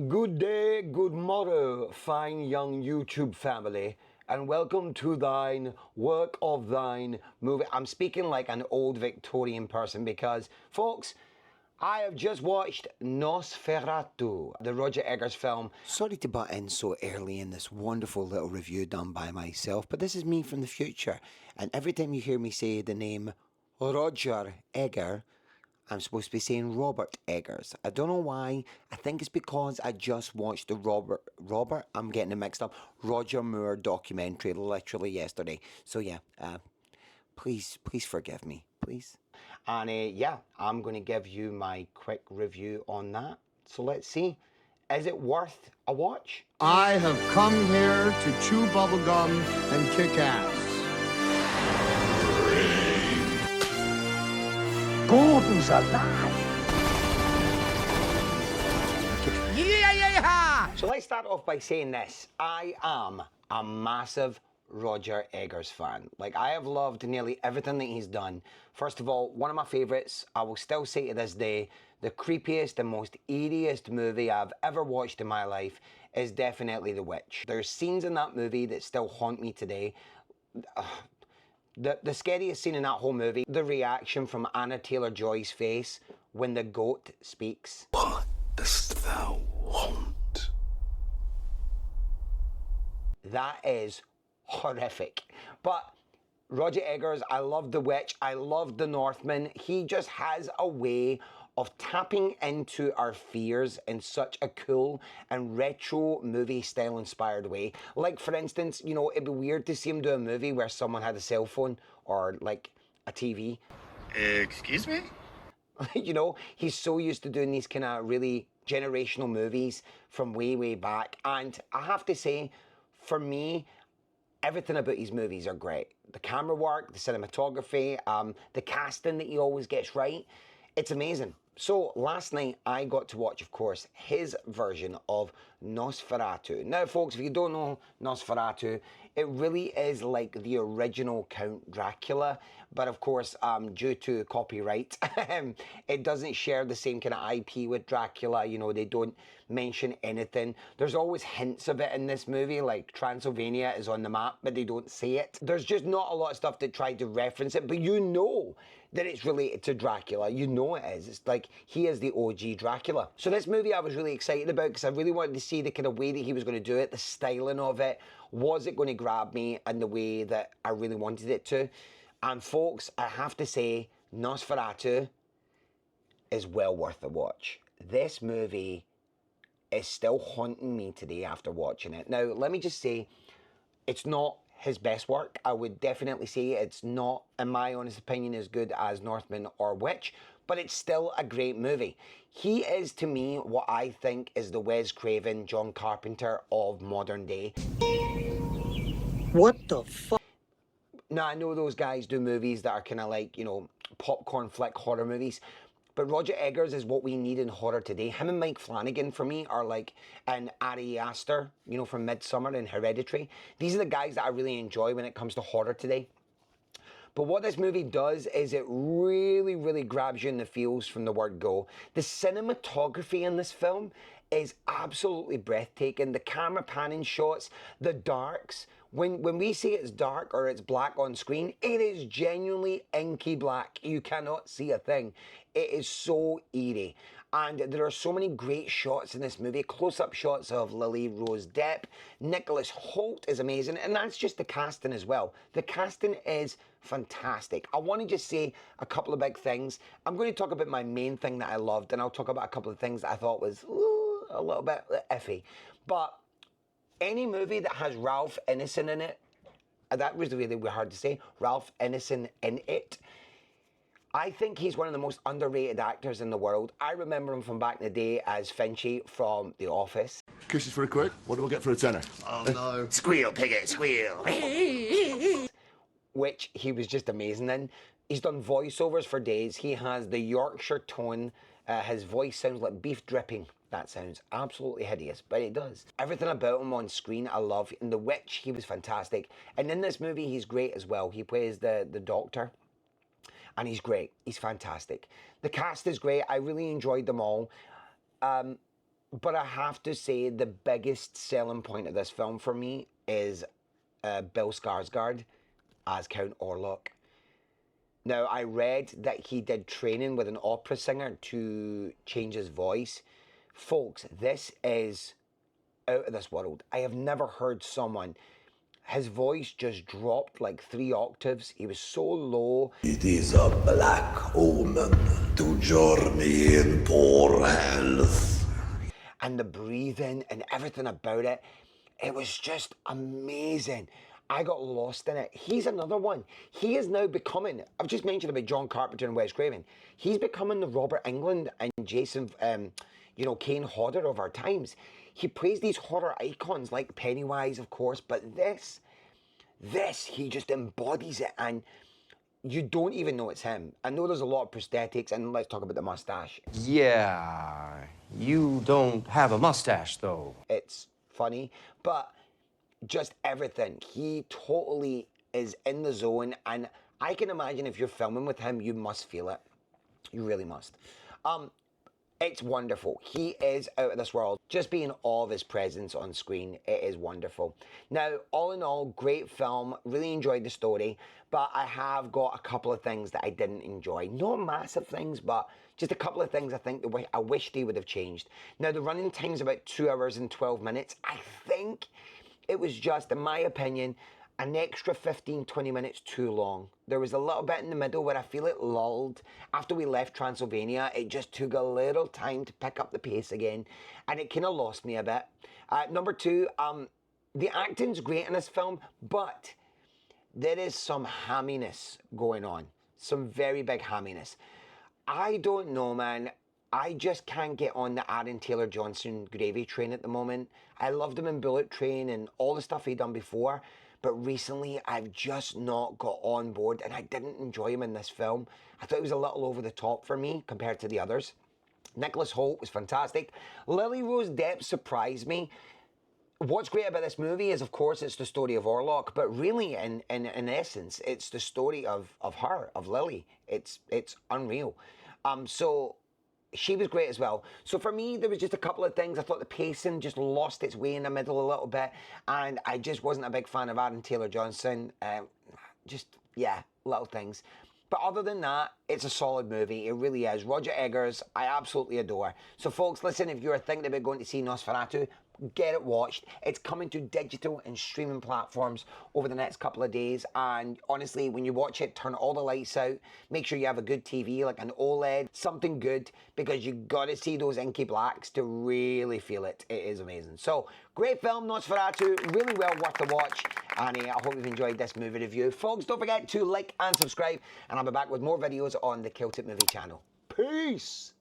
Good day, good morrow, fine young YouTube family, and welcome to thine work of thine movie. I'm speaking like an old Victorian person because, folks, I have just watched Nosferatu, the Roger Eggers film. Sorry to butt in so early in this wonderful little review done by myself, but this is me from the future, and every time you hear me say the name Roger Egger, I'm supposed to be saying Robert Eggers. I don't know why. I think it's because I just watched the I'm getting it mixed up, Roger Moore documentary literally yesterday. So yeah, please forgive me, please. And yeah, I'm going to give you my quick review on that. So let's see. Is it worth a watch? I have come here to chew bubblegum and kick ass. Gordon's alive! Yeah! So let's start off by saying this. I am a massive Roger Eggers fan. Like, I have loved nearly everything that he's done. First of all, one of my favourites, I will still say to this day, the creepiest and most eeriest movie I've ever watched in my life is definitely The Witch. There's scenes in that movie that still haunt me today. The scariest scene in that whole movie, the reaction from Anna Taylor-Joy's face when the goat speaks. What dost thou want? That is horrific. But Roger Eggers, I love The Witch, I love The Northman. He just has a way of tapping into our fears in such a cool and retro movie style inspired way. Like, for instance, you know, it'd be weird to see him do a movie where someone had a cell phone or like a TV. Excuse me? You know, he's so used to doing these kind of really generational movies from way back. And I have to say, for me, everything about his movies are great. The camera work, the cinematography, the casting that he always gets right. It's amazing. So last night I got to watch, of course, his version of Nosferatu. Now, folks, if you don't know Nosferatu, it really is like the original Count Dracula, but of course, due to copyright, it doesn't share the same kind of IP with Dracula. You know, they don't mention anything. There's always hints of it in this movie, like Transylvania is on the map, but they don't say it. There's just not a lot of stuff that tried to reference it, but you know that it's related to Dracula. You know it is. It's like he is the OG Dracula. So this movie I was really excited about because I really wanted to see the kind of way that he was going to do it, the styling of it. Was it going to grab me in the way that I really wanted it to? And folks, I have to say, Nosferatu is well worth the watch. This movie is still haunting me today after watching it. Now, let me just say, it's not his best work. I would definitely say it's not, in my honest opinion, as good as Northman or Witch, but it's still a great movie. He is, to me, what I think is the Wes Craven, John Carpenter of modern day. What the fuck? Now, I know those guys do movies that are kind of like, you know, popcorn flick horror movies, but Roger Eggers is what we need in horror today. Him and Mike Flanagan, for me, are like an Ari Aster, you know, from Midsommar and Hereditary. These are the guys that I really enjoy when it comes to horror today. But what this movie does is it really grabs you in the feels from the word go. The cinematography in this film is absolutely breathtaking. The camera panning shots, the darks. When we say it's dark or it's black on screen, it is genuinely inky black. You cannot see a thing. It is so eerie. And there are so many great shots in this movie. Close-up shots of Lily Rose Depp. Nicholas Hoult is amazing. And that's just the casting as well. The casting is fantastic. I want to just say a couple of big things. I'm going to talk about my main thing that I loved, and I'll talk about a couple of things that I thought was a little bit iffy. But any movie that has Ralph Ineson in it, that was really hard to say, Ralph Ineson in it, I think he's one of the most underrated actors in the world. I remember him from back in the day as Finchy from The Office. Kisses for a quid? What do I get for a tenner? Oh no. Squeal, pigget, squeal. Which he was just amazing in. He's done voiceovers for days. He has the Yorkshire tone. His voice sounds like beef dripping. That sounds absolutely hideous, but it does. Everything about him on screen, I love. In The Witch, he was fantastic. And in this movie, he's great as well. He plays the doctor. And he's great. He's fantastic. The cast is great. I really enjoyed them all. But I have to say the biggest selling point of this film for me is Bill Skarsgård as Count Orlok. Now, I read that he did training with an opera singer to change his voice. Folks, this is out of this world. I have never heard someone, his voice just dropped like 3 octaves. He was so low. It is a black omen to journey in poor health. And the breathing and everything about it, it was just amazing. I got lost in it. He's another one. He is now becoming, I've just mentioned about John Carpenter and Wes Craven. He's becoming the Robert Englund and Jason, Kane Hodder of our times. He plays these horror icons like Pennywise, of course, but this, he just embodies it, and you don't even know it's him. I know there's a lot of prosthetics, and let's talk about the mustache. Yeah, you don't have a mustache, though. It's funny, but just everything. He totally is in the zone, and I can imagine if you're filming with him, you must feel it. You really must. It's wonderful. He is out of this world. Just being awe of his presence on screen, it is wonderful. Now, all in all, great film. Really enjoyed the story, but I have got a couple of things that I didn't enjoy. Not massive things, but just a couple of things I think I wish they would have changed. Now, the running time is about 2 hours and 12 minutes. I think it was just, in my opinion, an extra 15, 20 minutes too long. There was a little bit in the middle where I feel it lulled. After we left Transylvania, it just took a little time to pick up the pace again, and it kind of lost me a bit. Number 2, the acting's great in this film, but there is some hamminess going on. Some very big hamminess. I don't know, man. I just can't get on the Aaron Taylor Johnson gravy train at the moment. I loved him in Bullet Train and all the stuff he'd done before, but recently I've just not got on board, and I didn't enjoy him in this film. I thought it was a little over the top for me compared to the others. Nicholas Hoult was fantastic. Lily Rose Depp surprised me. What's great about this movie is, of course, it's the story of Orlok, but really, in essence, it's the story of her, of Lily. It's unreal. So she was great as well. So for me, there was just a couple of things. I thought the pacing just lost its way in the middle a little bit, and I just wasn't a big fan of Aaron Taylor Johnson. Little things. But other than that, it's a solid movie. It really is. Roger Eggers, I absolutely adore. So folks, listen, if you're thinking about going to see Nosferatu, get it watched. It's coming to digital and streaming platforms over the next couple of days. And honestly, when you watch it, turn all the lights out. Make sure you have a good TV, like an OLED, something good, because you got to see those inky blacks to really feel it. It is amazing. So, great film, Nosferatu. Really well worth the watch. And I hope you've enjoyed this movie review. Folks, don't forget to like and subscribe. And I'll be back with more videos on the Kill Tip Movie channel. Peace!